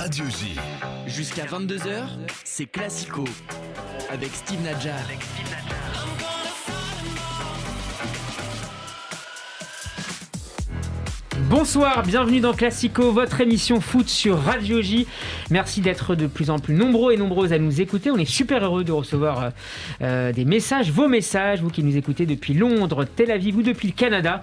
Radio J. Jusqu'à 22h, c'est Classico avec Steve Nadjar. Bonsoir, bienvenue dans Classico, votre émission foot sur Radio J. Merci d'être de plus en plus nombreux et nombreuses à nous écouter. On est super heureux de recevoir des messages, vos messages, vous qui nous écoutez depuis Londres, Tel Aviv ou depuis le Canada.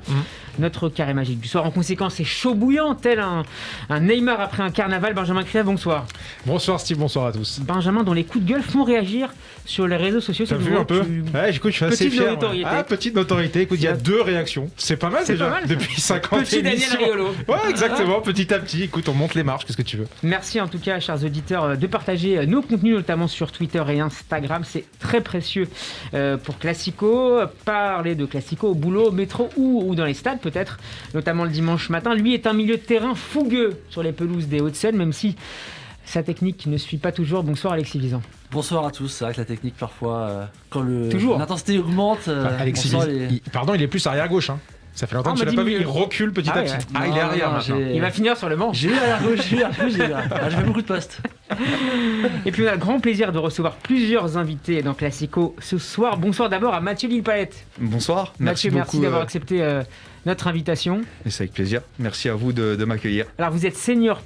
Notre carré magique du soir, en conséquence, est chaud bouillant, tel un Neymar après un carnaval. Benjamin Krief, bonsoir. Bonsoir Steve, bonsoir à tous. Benjamin, dont les coups de gueule font réagir sur les réseaux sociaux. T'as vu un peu ? Ouais, écoute, je suis assez fier. Notoriété. Ah, petite notoriété. Écoute, il y a 2 réactions. C'est pas mal déjà. Pas mal, depuis 50 Petit émissions. Daniel Riolo. Ouais, exactement. Petit à petit. Écoute, on monte les marches. Qu'est-ce que tu veux ? Merci en tout cas, chers auditeurs, de partager nos contenus, notamment sur Twitter et Instagram. C'est très précieux pour Classico. Parler de Classico au boulot, au métro ou dans les stades peut-être, notamment le dimanche matin. Lui est un milieu de terrain fougueux sur les pelouses des Hauts-de-Seine, même si sa technique ne suit pas toujours. Bonsoir Alexis Vizan. Bonsoir à tous. C'est vrai que la technique parfois, quand l'intensité augmente, Alexis Vizan, il est plus arrière-gauche. Hein. Ça fait longtemps que je l'ai pas vu, il recule petit à petit. Ouais. Ah, il est arrière maintenant. Il va finir sur le banc. J'ai eu arrière-gauche, j'ai fait beaucoup de postes. Et puis on a le grand plaisir de recevoir plusieurs invités dans Classico ce soir. Bonsoir d'abord à Mathieu Lillepalette. Bonsoir, Mathieu, merci d'avoir accepté notre invitation. Et c'est avec plaisir. Merci à vous de m'accueillir. Alors vous êtes senior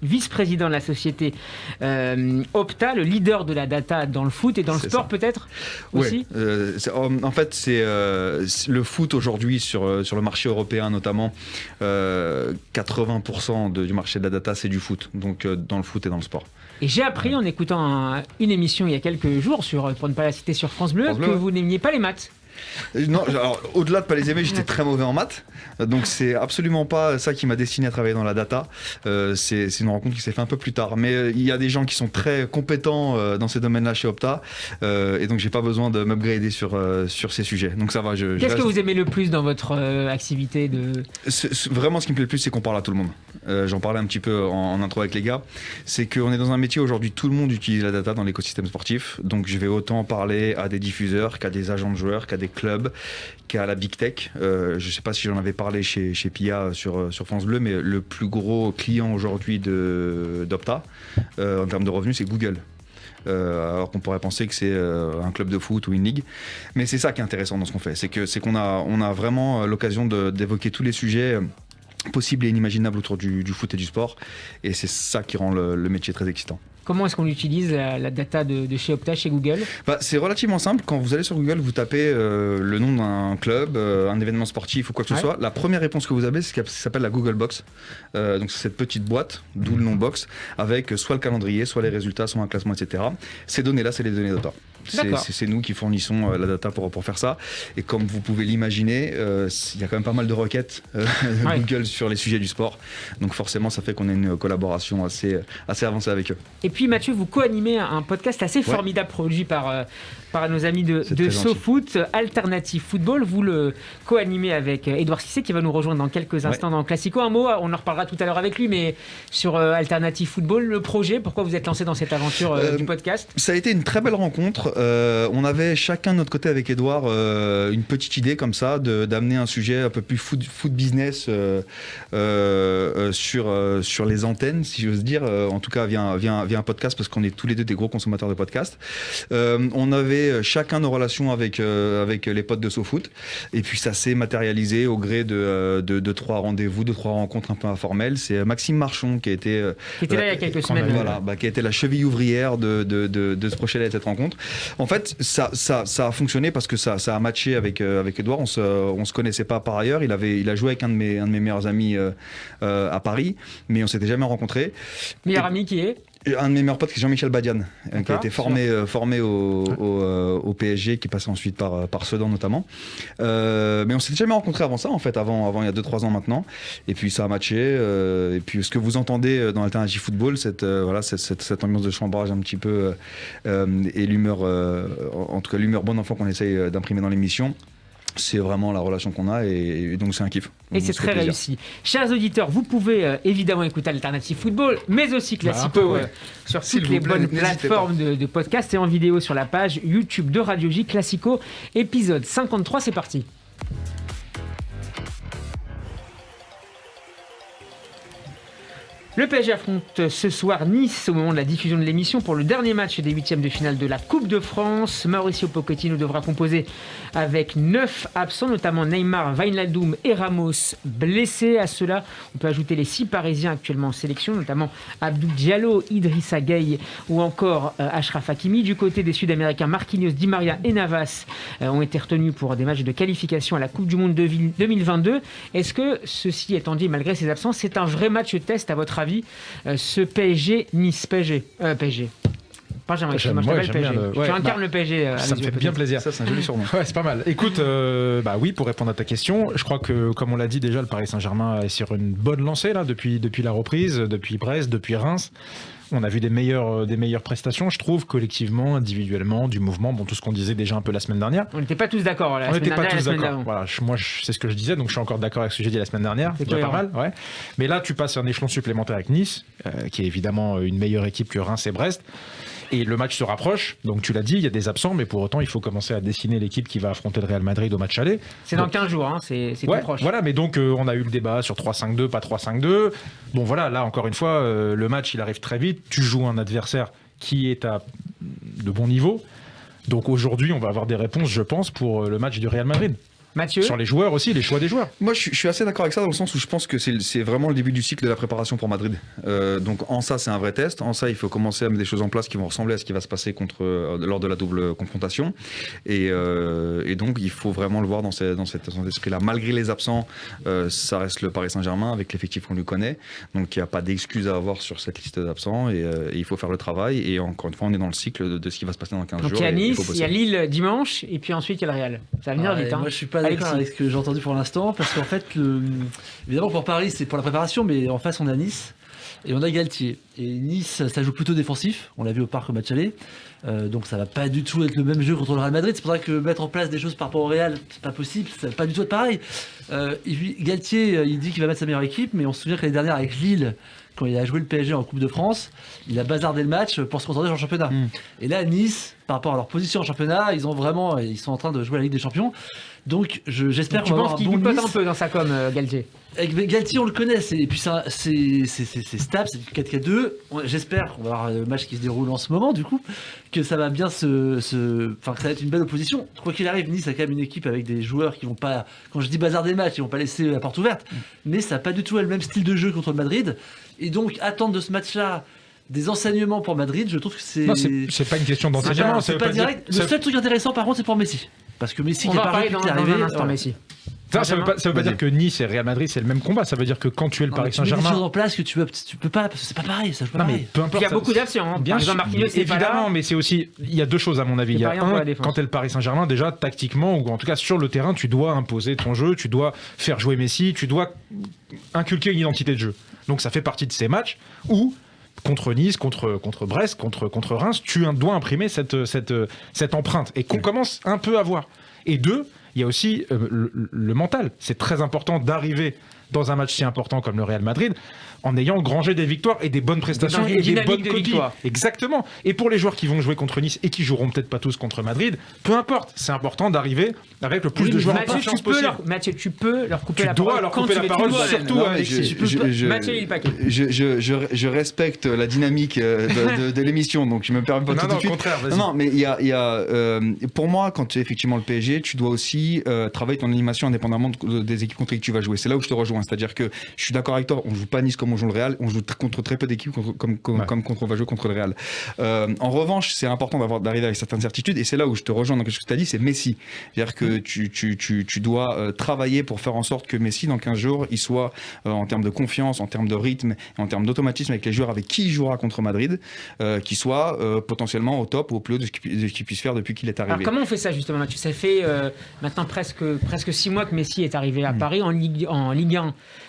vice-président de la société Opta, le leader de la data dans le foot et dans le sport peut-être aussi. En fait, c'est le foot aujourd'hui sur le marché européen notamment. 80% du marché de la data, c'est du foot. Donc dans le foot et dans le sport. Et j'ai appris en écoutant une émission il y a quelques jours, pour ne pas la citer, sur France Bleu, que vous n'aimiez pas les maths. Non, alors, au-delà de pas les aimer, j'étais très mauvais en maths, donc c'est absolument pas ça qui m'a destiné à travailler dans la data. C'est une rencontre qui s'est faite un peu plus tard, mais il y a des gens qui sont très compétents dans ces domaines-là chez Opta, et donc j'ai pas besoin de m'upgrader sur ces sujets. Donc ça va. Qu'est-ce que vous aimez le plus dans votre activité Vraiment, ce qui me plaît le plus, c'est qu'on parle à tout le monde. J'en parlais un petit peu en intro avec les gars. C'est qu'on est dans un métier aujourd'hui, tout le monde utilise la data dans l'écosystème sportif, donc je vais autant parler à des diffuseurs qu'à des agents de joueurs, qu'à des clubs, qu'à la Big Tech. Je ne sais pas si j'en avais parlé chez Pia sur France Bleu, mais le plus gros client aujourd'hui d'Opta en termes de revenus, c'est Google. Alors qu'on pourrait penser que c'est un club de foot ou une ligue, mais c'est ça qui est intéressant dans ce qu'on fait, c'est qu'on a vraiment l'occasion d'évoquer tous les sujets possibles et inimaginables autour du foot et du sport, et c'est ça qui rend le métier très excitant. Comment est-ce qu'on utilise la data de chez Opta, chez Google ? C'est relativement simple. Quand vous allez sur Google, vous tapez le nom d'un club, un événement sportif ou quoi que ce soit. La première réponse que vous avez, c'est ce qui s'appelle la Google Box. Donc c'est cette petite boîte, d'où le nom Box, avec soit le calendrier, soit les résultats, soit un classement, etc. Ces données-là, c'est les données d'Opta. C'est nous qui fournissons la data pour faire ça. Et comme vous pouvez l'imaginer, il y a quand même pas mal de requêtes Google sur les sujets du sport. Donc forcément, ça fait qu'on a une collaboration assez avancée avec eux. Et puis Mathieu, vous co-animez un podcast assez formidable produit par nos amis de SoFoot, Alternative Football. Vous le co-animez avec Edouard Cissé qui va nous rejoindre dans quelques instants dans Classico. Un mot, on en reparlera tout à l'heure avec lui, mais sur Alternative Football, le projet, pourquoi vous êtes lancé dans cette aventure du podcast ? Ça a été une très belle rencontre. On avait chacun de notre côté avec Edouard une petite idée comme ça d'amener un sujet un peu plus foot business sur les antennes, si j'ose dire, en tout cas via un podcast, parce qu'on est tous les deux des gros consommateurs de podcasts. On avait chacun nos relations avec les potes de SoFoot, et puis ça s'est matérialisé au gré de 3 rendez-vous, de 3 rencontres un peu informelles. C'est Maxime Marchon qui était là il y a quelques semaines, qui a été la cheville ouvrière de ce projet-là, de cette rencontre. En fait, ça a fonctionné parce que ça a matché avec Edouard. On se connaissait pas par ailleurs. Il a joué avec un de mes meilleurs amis à Paris, mais on s'était jamais rencontrés. Meilleur ami qui est un de mes meilleurs potes, qui est Jean-Michel Badian, qui a été formé au PSG, qui est passé ensuite par Sedan notamment. Mais on s'était jamais rencontrés avant ça, en fait, avant il y a 2-3 ans maintenant. Et puis ça a matché. Et puis ce que vous entendez dans Alternative Football, cette ambiance de chambrage un petit peu, et l'humeur, en tout cas l'humeur bon enfant qu'on essaye d'imprimer dans l'émission. C'est vraiment la relation qu'on a, et donc c'est un kiff. Et c'est très réussi. Chers auditeurs, vous pouvez évidemment écouter Alternative Football, mais aussi Classico sur toutes les bonnes plateformes de podcast et en vidéo sur la page YouTube de Radio J. Classico, épisode 53, c'est parti. Le PSG affronte ce soir Nice au moment de la diffusion de l'émission pour le dernier match des huitièmes de finale de la Coupe de France. Mauricio Pochettino devra composer avec 9 absents, notamment Neymar, Wijnaldum et Ramos blessés. À cela, on peut ajouter les 6 Parisiens actuellement en sélection, notamment Abdou Diallo, Idrissa Gueye ou encore Achraf Hakimi. Du côté des Sud-Américains, Marquinhos, Di Maria et Navas ont été retenus pour des matchs de qualification à la Coupe du Monde 2022. Est-ce que, ceci étant dit, malgré ces absences, c'est un vrai match test à votre avis, ce PSG-Nice PSG. Pas jamais, je t'appelle PSG. Tu incarnes le PSG. Ça me fait bien plaisir. Ça, c'est un joli surnom. Ouais, c'est pas mal. Écoute, oui, pour répondre à ta question, je crois que, comme on l'a dit déjà, le Paris Saint-Germain est sur une bonne lancée là, depuis la reprise, depuis Brest, depuis Reims. On a vu des meilleures prestations, je trouve, collectivement, individuellement, du mouvement, tout ce qu'on disait déjà un peu la semaine dernière. On n'était pas tous d'accord la semaine dernière. On n'était pas tous d'accord. Voilà, c'est ce que je disais, donc je suis encore d'accord avec ce que j'ai dit la semaine dernière. C'est déjà pas mal, ouais. Mais là, tu passes un échelon supplémentaire avec Nice, qui est évidemment une meilleure équipe que Reims et Brest. Et le match se rapproche, donc tu l'as dit, il y a des absents, mais pour autant, il faut commencer à dessiner l'équipe qui va affronter le Real Madrid au match aller. C'est dans 15 jours, c'est plus proche. Voilà, mais donc on a eu le débat sur 3-5-2, pas 3-5-2. Bon voilà, là encore une fois, le match il arrive très vite, tu joues un adversaire qui est à de bon niveau. Donc aujourd'hui, on va avoir des réponses, je pense, pour le match du Real Madrid. Mathieu ? Sur les joueurs aussi, les choix des joueurs. Moi, je suis assez d'accord avec ça dans le sens où je pense que c'est vraiment le début du cycle de la préparation pour Madrid. Donc en ça, c'est un vrai test. En ça, il faut commencer à mettre des choses en place qui vont ressembler à ce qui va se passer lors de la double confrontation. Et donc, il faut vraiment le voir dans cet esprit-là. Malgré les absents, ça reste le Paris Saint-Germain avec l'effectif qu'on lui connaît. Donc, il n'y a pas d'excuses à avoir sur cette liste d'absents. Et il faut faire le travail. Et encore une fois, on est dans le cycle de ce qui va se passer dans 15 jours. Donc, il y a Nice, il y a Lille dimanche. Et puis ensuite, il y a le Real. Ça va venir vite. Moi, je suis pas d'accord avec ce que j'ai entendu pour l'instant, parce qu'en fait, évidemment pour Paris c'est pour la préparation, mais en face on a Nice et on a Galtier. Et Nice, ça joue plutôt défensif, on l'a vu au parc au match aller, donc ça va pas du tout être le même jeu contre le Real Madrid. C'est pour ça que mettre en place des choses par rapport au Real, c'est pas possible, ça va pas du tout être pareil. Galtier, il dit qu'il va mettre sa meilleure équipe, mais on se souvient que l'année dernière avec Lille, quand il a joué le PSG en Coupe de France, il a bazardé le match pour se concentrer sur le championnat. Et là, Nice, par rapport à leur position en championnat, ils sont en train de jouer à la Ligue des Champions. Donc j'espère qu'on va avoir un bon Nice. Tu penses qu'il pipote un peu dans sa com, Galtier. Avec Galtier, on le connaît, et puis c'est stable, c'est du 4-4-2. J'espère qu'on va avoir le match qui se déroule en ce moment, du coup, que ça va bien que ça va être une belle opposition. Quoi qu'il arrive, Nice a quand même une équipe avec des joueurs qui vont pas, quand je dis bazarder le match, ils vont pas laisser la porte ouverte, mais ça n'a pas du tout le même style de jeu contre le Madrid. Et donc, attendre de ce match-là des enseignements pour Madrid, je trouve que c'est... Non, c'est pas une question d'enseignement. C'est pas direct. Le seul truc intéressant, par contre, c'est pour Messi. Parce que Messi qui est pas arrivé un instant, Messi. Ça veut pas dire que Nice et Real Madrid c'est le même combat. Ça veut dire que quand tu es le Paris Saint-Germain, tu mets des choses en place que tu peux pas, parce que c'est pas pareil. Ça joue pas pareil. Peu importe. Il y a beaucoup d'absents. Bien sûr, évidemment, mais c'est aussi, il y a deux choses à mon avis. Il y a quand tu es le Paris Saint-Germain, déjà tactiquement ou en tout cas sur le terrain, tu dois imposer ton jeu, tu dois faire jouer Messi, tu dois inculquer une identité de jeu. Donc ça fait partie de ces matchs où contre Nice, contre Brest, contre Reims, tu dois imprimer cette empreinte et qu'on commence un peu à voir. Et deux, il y a aussi le mental. C'est très important d'arriver dans un match si important comme le Real Madrid en ayant engrangé des victoires et des bonnes prestations et des bonnes copies. Exactement. Et pour les joueurs qui vont jouer contre Nice et qui joueront peut-être pas tous contre Madrid, peu importe. C'est important d'arriver avec le plus de joueurs en confiance possible. Mathieu, tu peux leur couper la parole. Tu dois leur couper la parole, surtout Alexis. Mathieu, il paquet. Je respecte la dynamique de l'émission, donc je me permets pas tout de suite. Au contraire, vas-y. Non, mais il y a pour moi, quand tu es effectivement le PSG, tu dois aussi travailler ton animation indépendamment des équipes contre qui tu vas jouer. C'est là où je te rejoins. C'est-à-dire que je suis d'accord avec toi, on joue pas Nice comme on joue le Real, on joue contre très peu d'équipes comme on va jouer contre le Real. En revanche, c'est important d'arriver avec certaines certitudes, et c'est là où je te rejoins dans ce que tu as dit, c'est Messi. C'est-à-dire que tu dois travailler pour faire en sorte que Messi, dans 15 jours, il soit en termes de confiance, en termes de rythme, et en termes d'automatisme avec les joueurs avec qui il jouera contre Madrid, qu'il soit potentiellement au top ou au plus haut de ce qu'il puisse faire depuis qu'il est arrivé. Alors comment on fait ça justement, Mathieu ? Ça fait maintenant presque 6 mois que Messi est arrivé à Paris en Ligue 1.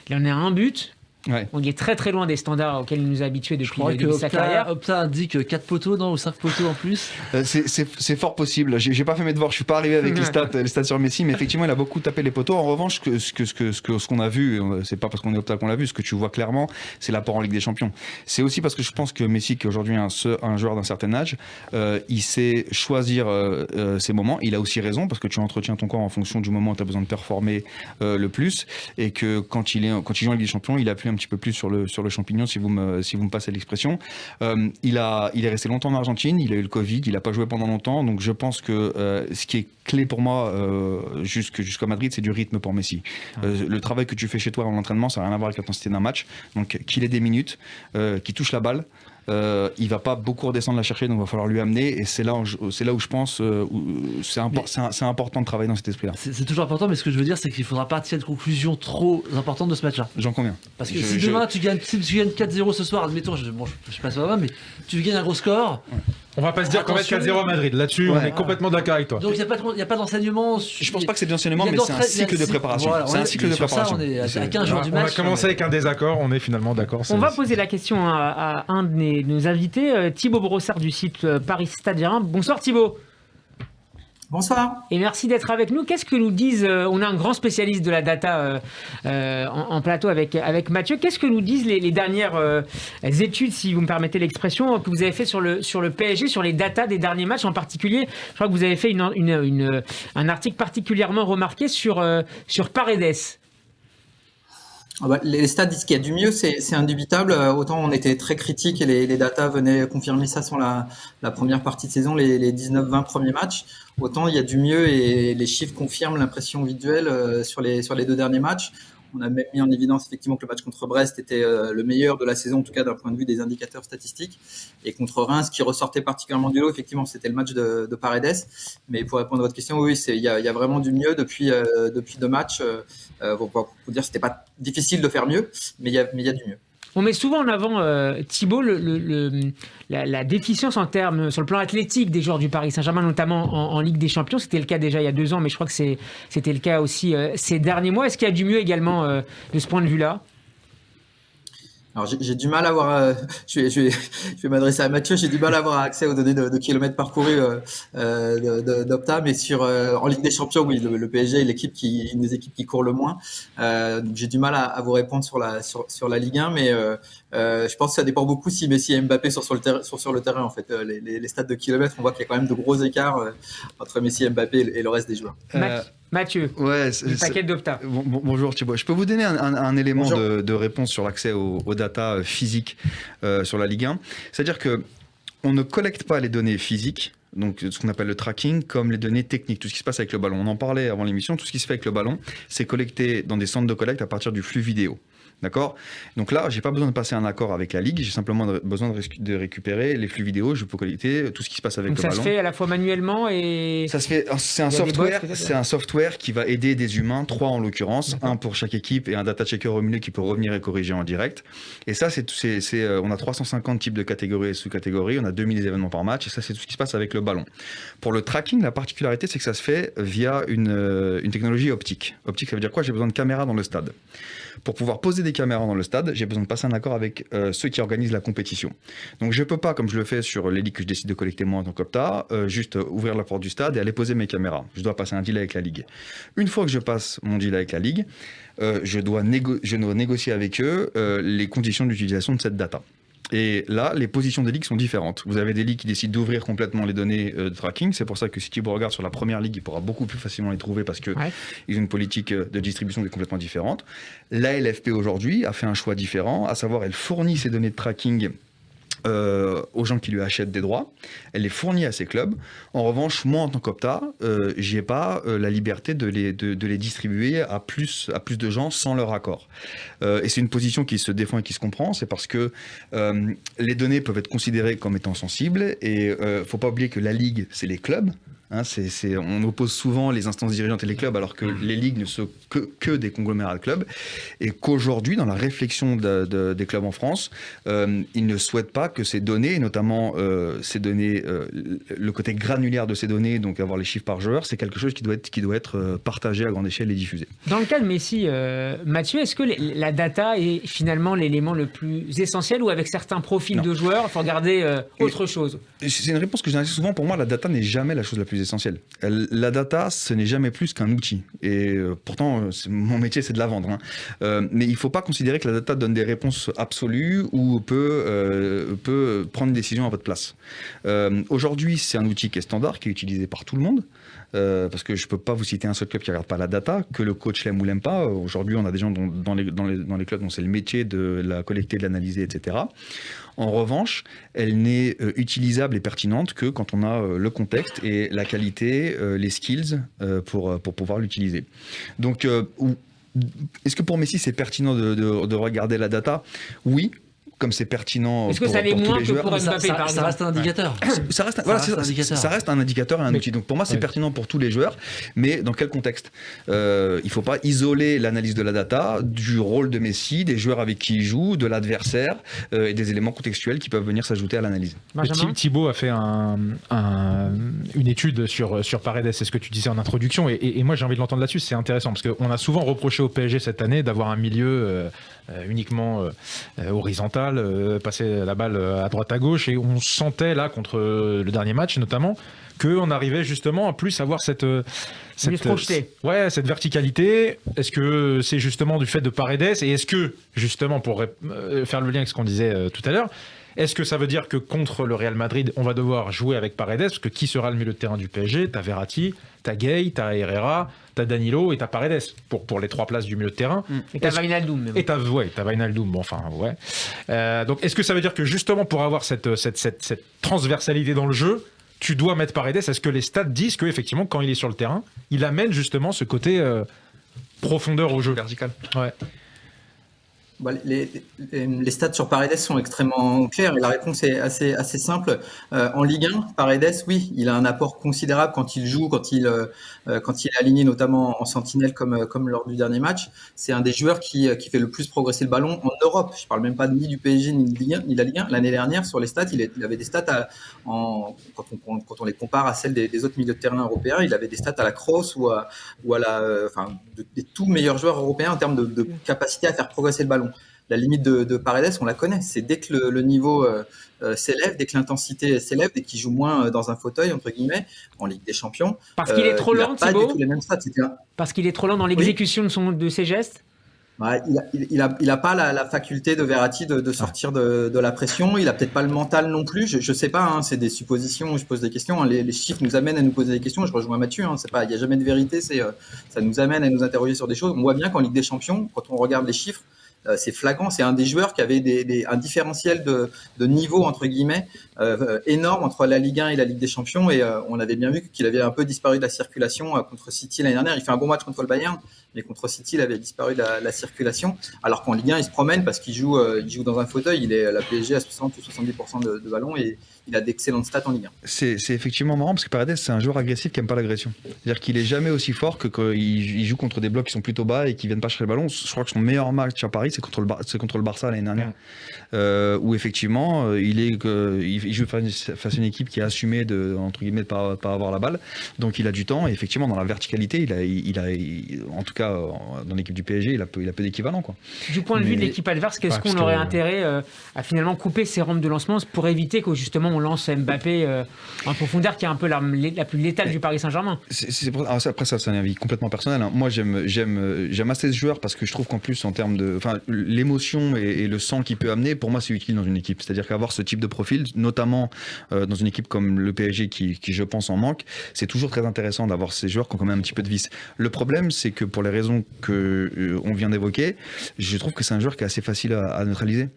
Il en a un but. Ouais. On est très très loin des standards auxquels il nous a habitués depuis le début de sa carrière. Opta indique 4 poteaux, ou 5 poteaux en plus. C'est fort possible. J'ai pas fait mes devoirs, je suis pas arrivé avec les stats sur Messi, mais effectivement il a beaucoup tapé les poteaux. En revanche, ce qu'on a vu, c'est pas parce qu'on est Opta qu'on l'a vu, ce que tu vois clairement, c'est l'apport en Ligue des Champions. C'est aussi parce que je pense que Messi, qui est aujourd'hui un joueur d'un certain âge, il sait choisir ses moments. Il a aussi raison, parce que tu entretiens ton corps en fonction du moment où tu as besoin de performer le plus, et que quand il joue en Ligue des Champions, il a plus petit peu plus sur le champignon, si vous me passez l'expression. Il est resté longtemps en Argentine, il a eu le Covid, il n'a pas joué pendant longtemps, donc je pense que ce qui est clé pour moi jusqu'à Madrid, c'est du rythme pour Messi. Le travail que tu fais chez toi en entraînement, ça n'a rien à voir avec l'intensité d'un match, donc qu'il ait des minutes, qu'il touche la balle. Il va pas beaucoup redescendre la chercher, donc il va falloir lui amener, et c'est là où je pense c'est important de travailler dans cet esprit-là. C'est toujours important, mais ce que je veux dire, c'est qu'il faudra pas tirer de conclusion trop importante de ce match-là. J'en conviens. Parce que si demain tu gagnes 4-0 ce soir, admettons, je sais pas si ça va, mais tu gagnes un gros score. Ouais. On va pas se dire qu'on va être 4-0 à Madrid. Là-dessus, on est complètement d'accord avec toi. Donc il n'y a pas d'enseignement. Je pense pas que c'est de l'enseignement, mais c'est un cycle de préparation. Voilà, c'est un cycle de préparation. On est à 15 jours du match. On a commencé avec un désaccord, on est finalement d'accord. On va poser la question à un de nos invités, Thibaut Brossard du site Paris Stade Germain. Bonsoir Thibaut. Bonsoir. Et merci d'être avec nous. Qu'est-ce que nous disent, on a un grand spécialiste de la data en plateau avec Mathieu, qu'est-ce que nous disent les dernières études, si vous me permettez l'expression, que vous avez fait sur le PSG, sur les datas des derniers matchs en particulier? Je crois que vous avez fait un article particulièrement remarqué sur Paredes. Les stats disent qu'il y a du mieux, c'est indubitable. Autant on était très critiques et les datas venaient confirmer ça sur la première partie de saison, les 19-20 premiers matchs. Autant il y a du mieux et les chiffres confirment l'impression visuelle sur les 2 derniers matchs. On a même mis en évidence effectivement que le match contre Brest était le meilleur de la saison, en tout cas d'un point de vue des indicateurs statistiques. Et contre Reims, ce qui ressortait particulièrement du lot, effectivement, c'était le match de Paredes. Mais pour répondre à votre question, oui, il y a vraiment du mieux depuis 2 matchs. Pour dire que c'était pas difficile de faire mieux, mais il y a du mieux. On met souvent en avant, Thibaut, la déficience en termes, sur le plan athlétique des joueurs du Paris Saint-Germain, notamment en Ligue des Champions. C'était le cas déjà il y a 2 ans, mais je crois que c'était le cas aussi ces derniers mois. Est-ce qu'il y a du mieux également de ce point de vue-là ? Alors j'ai du mal à avoir, je vais m'adresser à Mathieu, j'ai du mal à avoir accès aux données de kilomètres parcourus d'Opta, mais en Ligue des Champions, oui, le PSG est une des équipes qui court le moins. Donc j'ai du mal à vous répondre sur la Ligue 1, mais je pense que ça dépend beaucoup si Messi et Mbappé sont sur le terrain en fait. Les stats de kilomètres, on voit qu'il y a quand même de gros écarts entre Messi et Mbappé et le reste des joueurs. Mathieu, le paquet d'Opta. Bonjour Thibaut. Je peux vous donner un élément de réponse sur l'accès aux data physiques sur la Ligue 1. C'est-à-dire qu'on ne collecte pas les données physiques, donc ce qu'on appelle le tracking, comme les données techniques, tout ce qui se passe avec le ballon. On en parlait avant l'émission, tout ce qui se fait avec le ballon, c'est collecté dans des centres de collecte à partir du flux vidéo. D'accord ? Donc là, j'ai pas besoin de passer un accord avec la Ligue, j'ai simplement besoin de récupérer les flux vidéo, je peux collecter tout ce qui se passe avec le ballon. Ça se fait à la fois manuellement et... Ça se fait, c'est un software qui va aider des humains, 3 en l'occurrence, un pour chaque équipe et un data checker au milieu qui peut revenir et corriger en direct. Et ça, on a 350 types de catégories et sous-catégories, on a 2000 événements par match, et ça, c'est tout ce qui se passe avec le ballon. Pour le tracking, la particularité, c'est que ça se fait via une technologie optique. Optique, ça veut dire quoi ? J'ai besoin de caméras dans le stade. Pour pouvoir poser des caméras dans le stade, j'ai besoin de passer un accord avec ceux qui organisent la compétition. Donc je ne peux pas, comme je le fais sur les ligues que je décide de collecter moi en tant qu'Opta, juste ouvrir la porte du stade et aller poser mes caméras. Je dois passer un deal avec la Ligue. Une fois que je passe mon deal avec la Ligue, je dois négocier avec eux les conditions d'utilisation de cette data. Et là, les positions des ligues sont différentes. Vous avez des ligues qui décident d'ouvrir complètement les données de tracking. C'est pour ça que si Thibaut regarde sur la première ligue, il pourra beaucoup plus facilement les trouver parce qu'ils ont une politique de distribution qui est complètement différente. La LFP aujourd'hui a fait un choix différent, à savoir elle fournit ces données de tracking aux gens qui lui achètent des droits, elle les fournit à ses clubs. En revanche, moi en tant qu'Opta, j'ai pas la liberté de les distribuer à plus de gens sans leur accord. Et c'est une position qui se défend et qui se comprend, c'est parce que les données peuvent être considérées comme étant sensibles et faut pas oublier que la Ligue, c'est les clubs. On oppose souvent les instances dirigeantes et les clubs alors que les ligues ne sont que des conglomérats de clubs et qu'aujourd'hui dans la réflexion des clubs en France ils ne souhaitent pas que ces données et notamment ces données le côté granulaire de ces données, donc avoir les chiffres par joueur, c'est quelque chose qui doit être partagé à grande échelle et diffusé. Dans le cas de Messi, Mathieu, est-ce que la data est finalement l'élément le plus essentiel ou avec certains profils de joueurs il faut regarder autre chose? C'est une réponse que j'ai assez souvent. Pour moi la data n'est jamais la chose la plus plus essentiel. La data, ce n'est jamais plus qu'un outil. Et pourtant, mon métier, c'est de la vendre. Mais il ne faut pas considérer que la data donne des réponses absolues ou peut prendre une décision à votre place. Aujourd'hui, c'est un outil qui est standard, qui est utilisé par tout le monde. Parce que je ne peux pas vous citer un seul club qui ne regarde pas la data, que le coach l'aime ou l'aime pas. Aujourd'hui, on a des gens dans les clubs dont c'est le métier de la collecter, de l'analyser, etc. En revanche, elle n'est utilisable et pertinente que quand on a le contexte et la qualité, les skills pour pouvoir l'utiliser. Donc, est-ce que pour Messi, c'est pertinent de regarder la data ? Oui. Comme c'est pertinent Est-ce que ça l'est moins que pour Mbappé, par exemple ? Ça reste un indicateur. Ça reste un indicateur et un outil. Donc pour moi, c'est pertinent pour tous les joueurs, mais dans quel contexte ? Il ne faut pas isoler l'analyse de la data du rôle de Messi, des joueurs avec qui il joue, de l'adversaire et des éléments contextuels qui peuvent venir s'ajouter à l'analyse. Thibaut a fait une étude sur Paredes, c'est ce que tu disais en introduction, et moi j'ai envie de l'entendre là-dessus, c'est intéressant, parce qu'on a souvent reproché au PSG cette année d'avoir un milieu uniquement horizontal, passer la balle à droite à gauche, et on sentait là contre le dernier match notamment qu'on arrivait justement à plus avoir cette verticalité. Est-ce que c'est justement du fait de Paredes, et est-ce que justement, pour faire le lien avec ce qu'on disait tout à l'heure, est-ce que ça veut dire que contre le Real Madrid, on va devoir jouer avec Paredes, parce que qui sera le milieu de terrain du PSG ? T'as Verratti, t'as Gay, t'as Herrera, t'as Danilo et t'as Paredes pour les 3 places du milieu de terrain. Et t'as Wijnaldum même. Et t'as Wijnaldum, bon, enfin, ouais. Donc, est-ce que ça veut dire que justement, pour avoir cette transversalité dans le jeu, tu dois mettre Paredes ? Est-ce que les stats disent qu'effectivement, quand il est sur le terrain, il amène justement ce côté profondeur au jeu ? Vertical. Ouais. Les stats sur Paredes sont extrêmement clairs et la réponse est assez simple. En Ligue 1, Paredes, oui, il a un apport considérable quand il joue, quand il est aligné notamment en sentinelle comme lors du dernier match. C'est un des joueurs qui fait le plus progresser le ballon en Europe. Je parle même pas ni du PSG ni de la Ligue 1. L'année dernière, sur les stats, il avait des stats quand on les compare à celles des autres milieux de terrain européens, il avait des stats à la Kroos ou à des tout meilleurs joueurs européens en termes de capacité à faire progresser le ballon. La limite de Paredes, on la connaît. C'est dès que le niveau s'élève, dès que l'intensité s'élève, dès qu'il joue moins dans un fauteuil, entre guillemets, en Ligue des Champions. Parce qu'il est trop lent, Thibaut. Pas du tout les mêmes stats. Parce qu'il est trop lent dans l'exécution de ses gestes. Ouais, il a pas la faculté de Verratti de sortir de la pression. Il a peut-être pas le mental non plus. Je sais pas. Hein, c'est des suppositions. Je pose des questions. Hein, les chiffres nous amènent à nous poser des questions. Je rejoins Mathieu. Hein, c'est pas. Il y a jamais de vérité. Ça nous amène à nous interroger sur des choses. On voit bien qu'en Ligue des Champions, quand on regarde les chiffres, c'est flagrant. C'est un des joueurs qui avait un différentiel de niveau entre guillemets énorme entre la Ligue 1 et la Ligue des Champions. Et on avait bien vu qu'il avait un peu disparu de la circulation contre City l'année dernière. Il fait un bon match contre le Bayern, mais contre City, il avait disparu de la circulation. Alors qu'en Ligue 1, il se promène parce qu'il joue dans un fauteuil. Il est la PSG à 60 ou 70% de ballon et il a d'excellentes stats en Ligue 1. C'est effectivement marrant parce que Paredes, c'est un joueur agressif qui n'aime pas l'agression. C'est-à-dire qu'il est jamais aussi fort que quand il joue contre des blocs qui sont plutto bas et qui viennent pas chercher le ballon. Je crois que son meilleur match à Paris, c'est contre le Barça l'année dernière, où effectivement il joue face à une équipe qui est assumée de pas avoir la balle. Donc il a du temps et effectivement dans la verticalité, il a en tout cas dans l'équipe du PSG, il a peu d'équivalent, quoi. Du point de vue de l'équipe adverse, qu'est-ce qu'on aurait intérêt à finalement couper ses rampes de lancement pour éviter que justement on lance Mbappé en profondeur, qui est un peu la plus létale du Paris Saint-Germain? Après ça, c'est un avis complètement personnel, hein. Moi j'aime assez ce joueur parce que je trouve qu'en plus en termes de l'émotion et le sang qu'il peut amener, pour moi c'est utile dans une équipe. C'est-à-dire qu'avoir ce type de profil, notamment dans une équipe comme le PSG qui je pense en manque, c'est toujours très intéressant d'avoir ces joueurs qui ont quand même un petit peu de vis. Le problème, c'est que pour les raisons qu'on vient d'évoquer, je trouve que c'est un joueur qui est assez facile à neutraliser.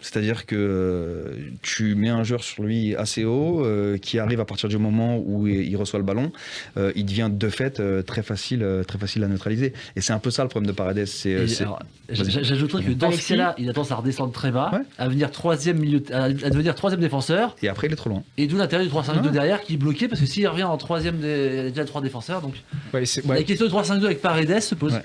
C'est-à-dire que tu mets un joueur sur lui assez haut, qui arrive à partir du moment où il reçoit le ballon, il devient de fait très facile à neutraliser. Et c'est un peu ça le problème de Paredes. J'ajouterais que dans ce cas-là, il a tendance à redescendre très bas, à devenir troisième défenseur. Et après, il est trop loin. Et d'où l'intérêt du 3-5-2 derrière qui est bloqué, parce que s'il revient en troisième, il y a déjà 3 défenseurs. Donc la question de 3-5-2 avec Paredes se pose.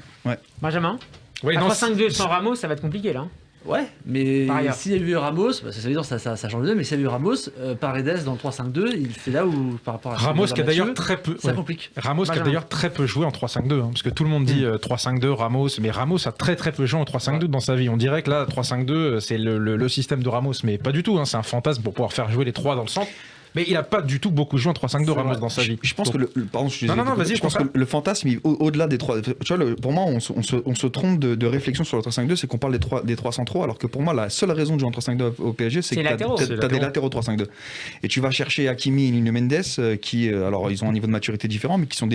Benjamin, 3-5-2 sans Ramos, ça va être compliqué là. Ouais, mais s'il y a eu Ramos, ça veut dire ça change de deux, mais s'il y a eu Ramos, Paredes dans le 3-5-2, il fait là où par rapport à Ramos qui a d'ailleurs très peu Ramos qui a d'ailleurs très peu joué en 3-5-2, hein, parce que tout le monde dit 3-5-2 Ramos, mais Ramos a très très peu joué en 3-5-2 dans sa vie. On dirait que là 3-5-2 c'est le système de Ramos, mais pas du tout, hein, c'est un fantasme pour pouvoir faire jouer les trois dans le centre. Mais il n'a pas du tout beaucoup joué en 3-5-2 Ramos dans sa vie. Je pense que pardon, je pense que le fantasme, au-delà des 3, tu vois, pour moi, on se trompe de réflexion sur le 3-5-2, c'est qu'on parle des 3 centraux, alors que pour moi, la seule raison de jouer en 3-5-2 au PSG, c'est que tu as des latéraux 3-5-2. Et tu vas chercher Hakimi et Nuno Mendes, qui, alors ils ont un niveau de maturité différent, mais qui sont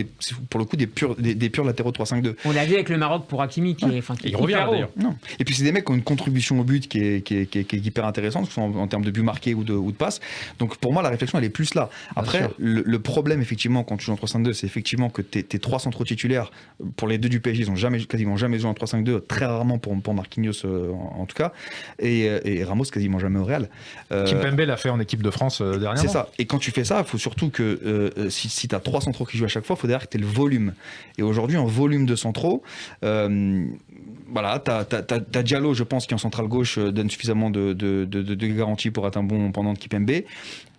pour le coup des purs latéraux 3-5-2. On l'a vu avec le Maroc pour Hakimi, qui il revient d'ailleurs. Non. Et puis c'est des mecs qui ont une contribution au but qui est hyper intéressante, que ce soit en termes de buts marqués ou de passes. Donc pour moi, la réflexion, elle est plus là. Après, le problème, effectivement, quand tu joues en 3-5-2, c'est effectivement que tes 3 centraux titulaires, pour les deux du PSG, ils n'ont quasiment jamais joué en 3-5-2, très rarement pour Marquinhos en tout cas, et Ramos quasiment jamais au Real. Kimpembe l'a fait en équipe de France dernièrement. C'est ça. Et quand tu fais ça, il faut surtout que si tu as 3 centraux qui jouent à chaque fois, il faut derrière que tu aies le volume. Et aujourd'hui, en volume de centraux, voilà, t'as Diallo, je pense, qui en centrale gauche donne suffisamment de garanties pour être un bon pendant de Kimpembe.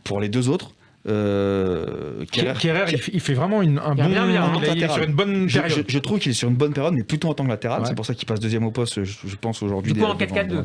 Pour les deux autres, Kerrer, il fait vraiment il est sur une bonne période. Je trouve qu'il est sur une bonne période, mais plutôt en tant que latéral. Ouais. C'est pour ça qu'il passe deuxième au poste, je pense aujourd'hui. Du coup, en 4-4-2.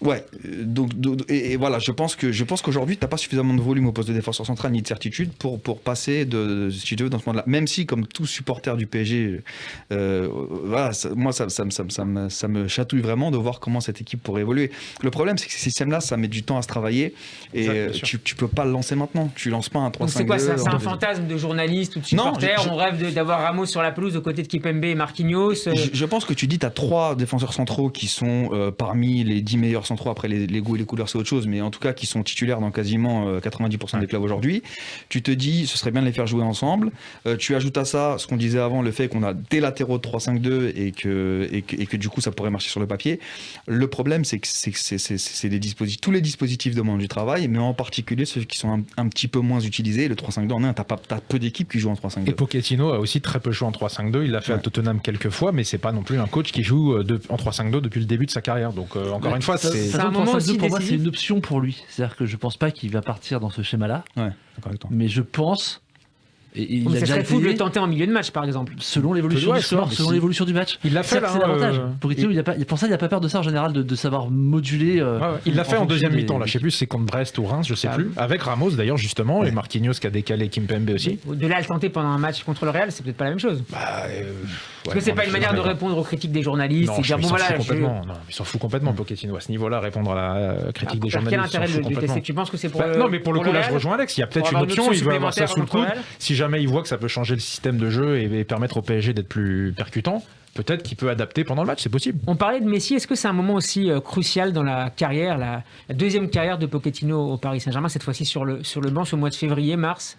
Ouais. Donc, et voilà, je pense qu'aujourd'hui, t'as pas suffisamment de volume au poste de défenseur central ni de certitude pour passer si tu veux, dans ce monde-là. Même si, comme tout supporter du PSG, voilà, moi, ça me chatouille vraiment de voir comment cette équipe pourrait évoluer. Le problème, c'est que ces systèmes-là, ça met du temps à se travailler et tu peux pas le lancer maintenant. Tu lances pas un 3-5-2. C'est quoi ça? C'est un fantasme de journaliste ou de supporter? On rêve d'avoir Ramos sur la pelouse aux côtés de Kimpembe et Marquinhos. Je pense que tu dis tu as 3 défenseurs centraux qui sont parmi les 10 meilleurs centraux. Après les goûts et les couleurs c'est autre chose, mais en tout cas qui sont titulaires dans quasiment 90% des clubs aujourd'hui. Tu te dis ce serait bien de les faire jouer ensemble. Tu ajoutes à ça ce qu'on disait avant, le fait qu'on a des latéraux de 3-5-2 et que du coup ça pourrait marcher sur le papier. Le problème c'est que c'est tous les dispositifs demandent du travail, mais en particulier ceux qui sont un petit peu moins utilisés. Le 3-5-2 en 1, t'as peu d'équipes qui jouent en 3-5-2. Et Pochettino a aussi très peu joué en 3-5-2. Il l'a fait à Tottenham quelques fois, mais c'est pas non plus un coach qui joue en 3-5-2 depuis le début de sa carrière. Donc encore une fois, c'est un moment aussi pour moi, c'est une option pour lui. C'est-à-dire que je pense pas qu'il va partir dans ce schéma-là. Ouais, d'accord avec toi. Mais je pense. Et ça serait fou de le tenter en milieu de match, par exemple. Selon l'évolution du score, selon l'évolution du match. Il l'a fait là. C'est l'avantage. Pochettino, pour ça, il n'a pas peur de ça en général, de savoir moduler. Il l'a fait en deuxième mi-temps. Là, je sais plus si c'est contre Brest ou Reims, je sais plus. Avec Ramos d'ailleurs justement et Marquinhos qui a décalé Kimpembe aussi. De là à le tenter pendant un match contre le Real, c'est peut-être pas la même chose. Parce que c'est pas une manière de répondre aux critiques des journalistes. Non, il s'en fout complètement. Pochettino à ce niveau-là, répondre à la critique des journalistes. Quel intérêt de le tester? Tu penses que c'est pour Non, mais pour le coup là, je rejoins Alex. Il y a peut-être une option. Il veut avoir ça sous le coude. Si jamais il voit que ça peut changer le système de jeu et permettre au PSG d'être plus percutant, peut-être qu'il peut adapter pendant le match, c'est possible. On parlait de Messi, est-ce que c'est un moment aussi crucial dans la carrière, la deuxième carrière de Pochettino au Paris Saint-Germain, cette fois-ci sur le banc, ce mois de février, mars,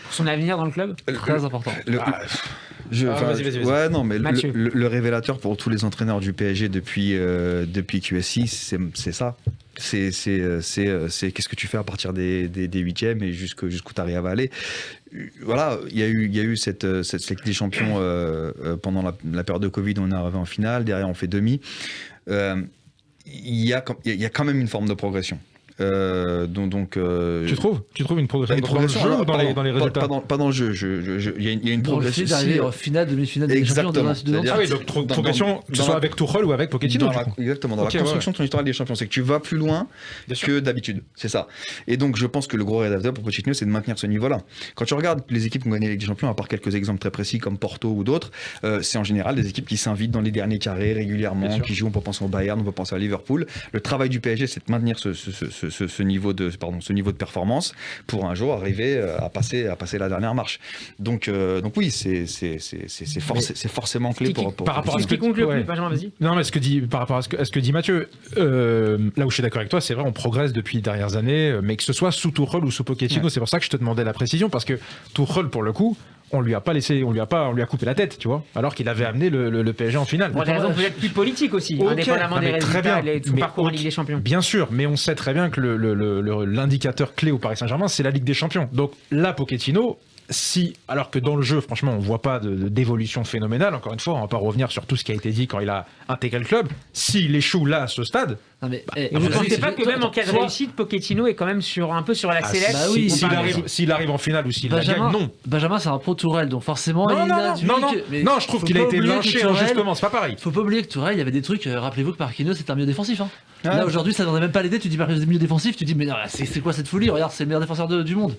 pour son avenir dans le club? Très important. Vas-y. Ouais, non, mais le révélateur pour tous les entraîneurs du PSG depuis QSI, c'est ça. C'est qu'est-ce que tu fais à partir des 8e et jusqu'où tu arrives à aller. Voilà, il y a eu cette Ligue des Champions pendant la période de Covid, on est arrivé en finale, derrière on fait demi. Il y a quand même une forme de progression. Tu trouves une progression dans le jeu ou dans les résultats? Pas dans le jeu. Il y a une progression. D'arriver en finale, demi-finale des champions. Donc progression, que ce soit avec Tuchel ou avec Pochettino. Exactement, dans la construction de ton histoire des champions, c'est que tu vas plus loin que d'habitude. C'est ça. Et donc je pense que le gros rédacteur pour Pochettino, c'est de maintenir ce niveau-là. Quand tu regardes les équipes qui ont gagné la Ligue des Champions, à part quelques exemples très précis comme Porto ou d'autres, c'est en général des équipes qui s'invitent dans les derniers carrés régulièrement, qui jouent. On peut penser au Bayern, on peut penser à Liverpool. Le travail du PSG, c'est de maintenir ce niveau de performance pour un jour arriver à passer la dernière marche. Donc oui, c'est forcément clé pour par rapport à ce qui conclut Benjamin, vas-y. Non, mais par rapport à ce que dit Mathieu, là où je suis d'accord avec toi, c'est vrai, on progresse depuis les dernières années, mais que ce soit sous Tuchel ou sous Pochettino, c'est pour ça que je te demandais la précision, parce que Tuchel, pour le coup, on lui a coupé la tête, tu vois, alors qu'il avait amené le PSG en finale. Pour des raisons peut-être plus politiques aussi, indépendamment des résultats et de son parcours en Ligue des Champions. Bien sûr, mais on sait très bien que l'indicateur clé au Paris Saint-Germain, c'est la Ligue des Champions. Donc là, Pochettino, alors que dans le jeu, franchement, on voit pas d'évolution phénoménale. Encore une fois, on va pas revenir sur tout ce qui a été dit quand il a intégré le club. S'il échoue là à ce stade, Et vous ne pensez pas que même en cas de réussite, Pochettino est quand même un peu sur la sellette? Bah oui, s'il arrive en finale ou s'il la gagne, non. Benjamin, c'est un pro Tourelle, donc forcément. Non, je trouve qu'il a été lynché injustement, c'est pas pareil. Faut pas oublier que Tourelle, il y avait des trucs. Rappelez-vous que Marquinhos, c'était un milieu défensif. Là, aujourd'hui, ça ne devrait même pas l'aider. Tu dis Marquinhos, milieu défensif, tu dis, mais non, c'est quoi cette folie? Regarde, c'est le meilleur défenseur du monde.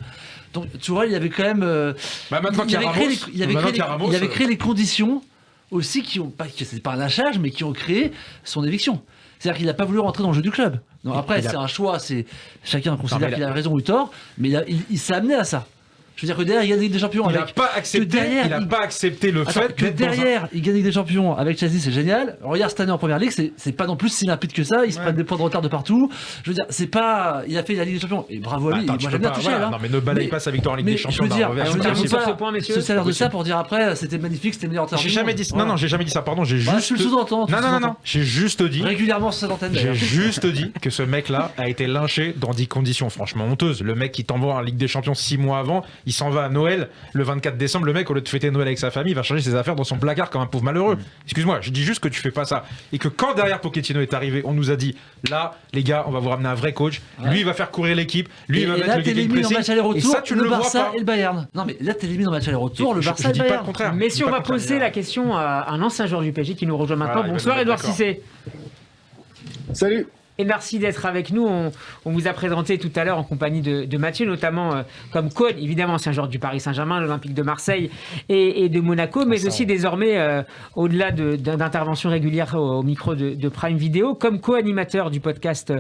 Donc, Tourelle, il y avait quand même. Il avait créé les conditions aussi qui ont pas. C'est pas un lâchage, mais qui ont créé son éviction. C'est-à-dire qu'il n'a pas voulu rentrer dans le jeu du club. Non, après, c'est un choix, chacun considère qu'il a raison ou tort, mais il s'est amené à ça. Je veux dire que derrière, il gagne Ligue des Champions. Il n'a pas accepté le fait que derrière, il gagne Ligue des Champions avec Chelsea, c'est génial. Regarde cette année en première ligue, c'est pas non plus si limpide que ça. Ils se prennent des points de retard de partout. Je veux dire, c'est pas. Il a fait la Ligue des Champions et bravo à lui. Moi, j'aime bien toucher. Non, mais ne balaye pas sa victoire en Ligue des Champions. Je veux dire, salaire de ça pour dire après, c'était magnifique, c'était meilleur entraîneur. J'ai jamais dit ça. Non, j'ai jamais dit ça. Pardon, j'ai juste. Je le sous-entends. Non. J'ai juste dit. Régulièrement sur cette antenne. J'ai juste dit que ce mec-là a été lynché dans des conditions franchement honteuses. Le mec qui t'envoie en Ligue des Champions 6 mois avant, il s'en va à Noël. Le 24 décembre, le mec, au lieu de fêter Noël avec sa famille, il va changer ses affaires dans son placard comme un pauvre malheureux. Excuse-moi, je dis juste que tu fais pas ça. Et que quand derrière Pochettino est arrivé, on nous a dit, là, les gars, on va vous ramener un vrai coach. Lui, il va faire courir l'équipe. Lui, il va mettre le game-pressing. Et ça, tu ne le Barça vois pas. Et le Bayern. Non, mais là, t'élimines en match aller-retour le Barça et le Bayern. Mais si on va poser la question à un ancien joueur du PSG qui nous rejoint maintenant. Bonsoir, Edouard Cissé. Salut. Et merci d'être avec nous. On vous a présenté tout à l'heure en compagnie de Mathieu, notamment comme coach. Évidemment, c'est un joueur du Paris Saint-Germain, l'Olympique de Marseille et de Monaco, mais aussi désormais, au-delà d'interventions régulières au micro de Prime Video, comme co-animateur du podcast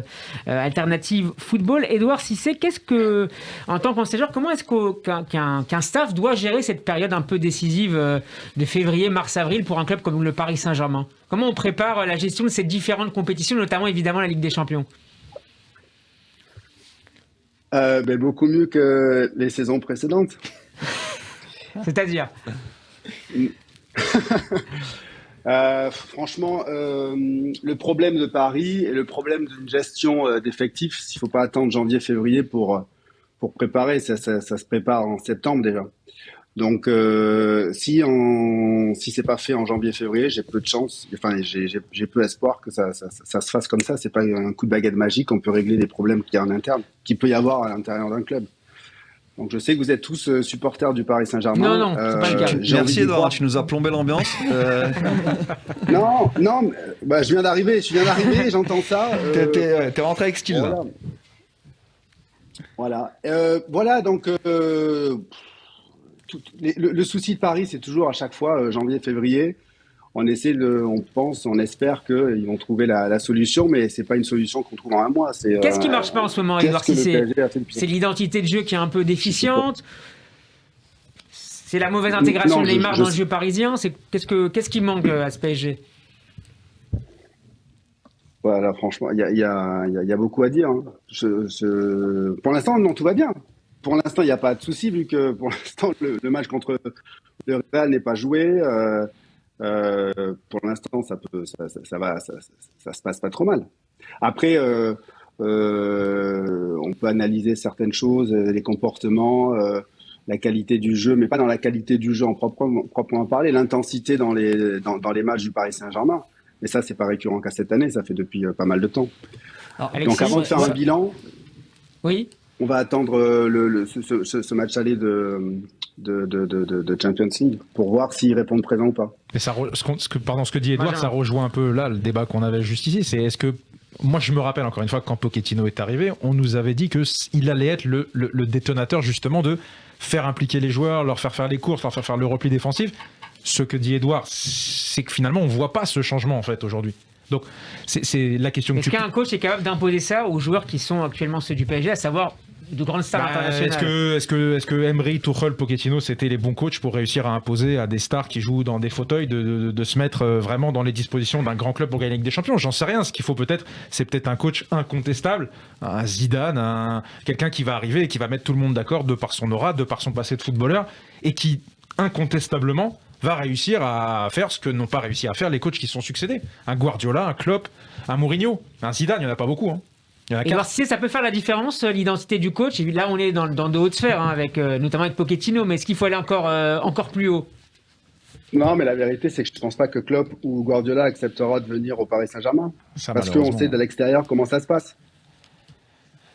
Alternative Football. Edouard Cissé, en tant qu'ancien joueur, comment est-ce qu'un staff doit gérer cette période un peu décisive de février, mars, avril pour un club comme le Paris Saint-Germain? Comment on prépare la gestion de ces différentes compétitions, notamment évidemment la Ligue des Champions? Beaucoup mieux que les saisons précédentes. C'est-à-dire franchement, le problème de Paris et le problème d'une gestion d'effectifs, il ne faut pas attendre janvier-février pour préparer. Ça se prépare en septembre déjà. Donc, si c'est pas fait en janvier-février, j'ai peu de chance. Enfin, j'ai peu espoir que ça se fasse comme ça. C'est pas un coup de baguette magique. On peut régler des problèmes qu'il y a en interne, qu'il peut y avoir à l'intérieur d'un club. Donc, je sais que vous êtes tous supporters du Paris Saint-Germain. Non, c'est pas le cas. Merci Edouard, tu nous as plombé l'ambiance. Non, je viens d'arriver, j'entends ça. T'es rentré avec style là. Voilà. Donc. Le souci de Paris, c'est toujours à chaque fois janvier-février. On espère qu'ils vont trouver la solution, mais c'est pas une solution qu'on trouve en un mois. Qu'est-ce qui marche pas en ce moment, Edouard Cissé? C'est l'identité de jeu qui est un peu déficiente. C'est la mauvaise intégration de Neymar dans le jeu parisien. Qu'est-ce qui manque à ce PSG? Voilà, franchement, il y a beaucoup à dire. Pour l'instant, non, tout va bien. Pour l'instant, il n'y a pas de souci, vu que pour l'instant, le match contre le Real n'est pas joué. Pour l'instant, ça se passe pas trop mal. Après, on peut analyser certaines choses, les comportements, la qualité du jeu, mais pas dans la qualité du jeu en proprement parler, l'intensité dans les matchs du Paris Saint-Germain. Mais ça, c'est pas récurrent qu'à cette année, ça fait depuis pas mal de temps. Alors, Alexis, donc avant de faire un bilan, oui, on va attendre ce match aller de Champions League pour voir s'ils répondent présent ou pas. Mais ce que dit Edouard, ça rejoint un peu là le débat qu'on avait juste ici. C'est est-ce que moi je me rappelle encore une fois quand Pochettino est arrivé, on nous avait dit qu'il allait être le détonateur justement de faire impliquer les joueurs, leur faire les courses, leur faire le repli défensif. Ce que dit Edouard, c'est que finalement on voit pas ce changement en fait aujourd'hui. Donc c'est la question. Est-ce qu'un coach est capable d'imposer ça aux joueurs qui sont actuellement ceux du PSG, à savoir de grandes stars internationales? Est-ce que Emery, Tuchel, Pochettino, c'était les bons coachs pour réussir à imposer à des stars qui jouent dans des fauteuils de se mettre vraiment dans les dispositions d'un grand club pour gagner la Ligue des Champions? J'en sais rien. Ce qu'il faut c'est peut-être un coach incontestable, un Zidane, quelqu'un qui va arriver et qui va mettre tout le monde d'accord de par son aura, de par son passé de footballeur, et qui incontestablement va réussir à faire ce que n'ont pas réussi à faire les coachs qui sont succédés. Un Guardiola, un Klopp, un Mourinho, un Zidane, il n'y en a pas beaucoup. Et alors, si ça peut faire la différence, l'identité du coach. Et là, on est dans de hautes sphères, avec, notamment avec Pochettino, mais est-ce qu'il faut aller encore plus haut? Non, mais la vérité, c'est que je ne pense pas que Klopp ou Guardiola acceptera de venir au Paris Saint-Germain. Parce qu'on sait de l'extérieur comment ça se passe.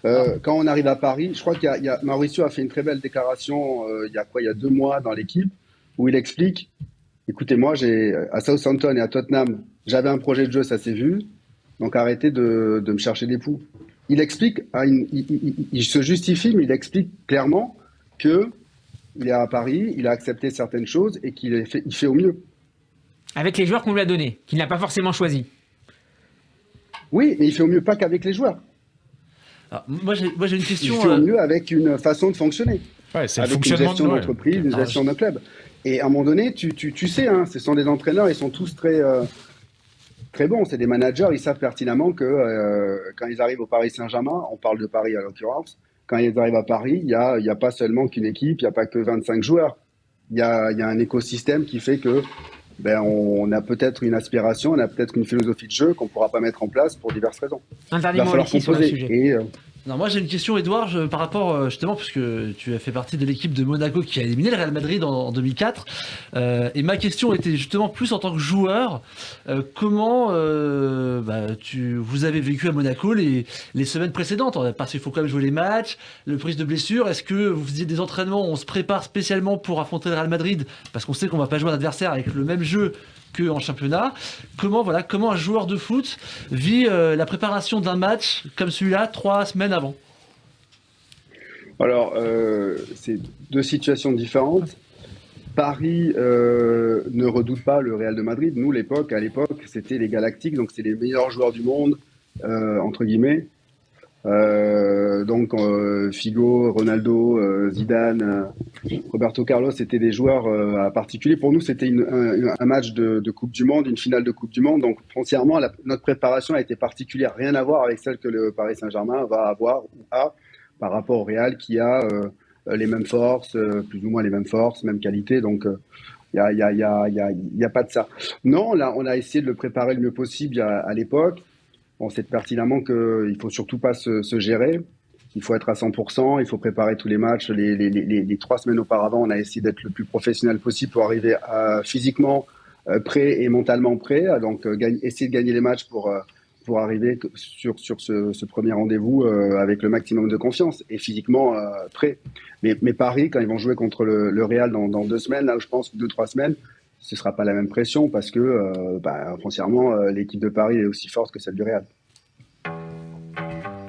Quand on arrive à Paris, je crois Mauricio a fait une très belle déclaration il y a 2 mois dans l'équipe, où il explique, écoutez, moi, à Southampton et à Tottenham, j'avais un projet de jeu, ça s'est vu, donc arrêtez de me chercher des poux. Il explique, il se justifie, mais il explique clairement qu'il est à Paris, il a accepté certaines choses et il fait au mieux. Avec les joueurs qu'on lui a donnés, qu'il n'a pas forcément choisi. Oui, mais il fait au mieux pas qu'avec les joueurs. Alors, moi j'ai une question. Il fait au mieux avec une façon de fonctionner. Ouais, c'est avec une gestion d'entreprise, une gestion de club. Et à un moment donné, tu sais, hein, ce sont des entraîneurs, ils sont tous très bons. C'est des managers, ils savent pertinemment que quand ils arrivent au Paris Saint-Germain, on parle de Paris à l'occurrence, quand ils arrivent à Paris, il y a pas seulement qu'une équipe, il n'y a pas que 25 joueurs. Il y a un écosystème qui fait que on a peut-être une aspiration, on a peut-être une philosophie de jeu qu'on ne pourra pas mettre en place pour diverses raisons. Il va falloir composer. Non, moi j'ai une question, Edouard, par rapport justement, puisque tu as fait partie de l'équipe de Monaco qui a éliminé le Real Madrid en 2004. Et ma question était justement plus en tant que joueur. Comment vous avez vécu à Monaco les semaines précédentes? Parce qu'il faut quand même jouer les matchs, le prise de blessure. Est-ce que vous faisiez des entraînements, on se prépare spécialement pour affronter le Real Madrid? Parce qu'on sait qu'on ne va pas jouer un adversaire avec le même jeu qu'en championnat. Comment un joueur de foot vit la préparation d'un match comme celui-là 3 semaines avant? Alors, c'est 2 situations différentes. Paris ne redoute pas le Real de Madrid. Nous, à l'époque, c'était les Galactiques, donc c'est les meilleurs joueurs du monde, entre guillemets. Figo, Ronaldo, Zidane, Roberto Carlos, c'était des joueurs à particulier. Pour nous, c'était un match de Coupe du Monde, une finale de Coupe du Monde. Donc, foncièrement, notre préparation a été particulière. Rien à voir avec celle que le Paris Saint-Germain va avoir ou a par rapport au Real qui a les mêmes forces, plus ou moins les mêmes forces, même qualité. Donc, il y a pas de ça. Non, là, on a essayé de le préparer le mieux possible à l'époque. On sait pertinemment qu'il ne faut surtout pas se gérer, il faut être à 100%, il faut préparer tous les matchs. Les 3 semaines auparavant, on a essayé d'être le plus professionnel possible pour arriver physiquement prêt et mentalement prêt. Donc, essayer de gagner les matchs pour arriver sur ce premier rendez-vous avec le maximum de confiance et physiquement prêt. Mais Paris, quand ils vont jouer contre le Real dans 2 semaines, là, je pense 2-3 semaines, ce ne sera pas la même pression parce que, foncièrement, l'équipe de Paris est aussi forte que celle du Real.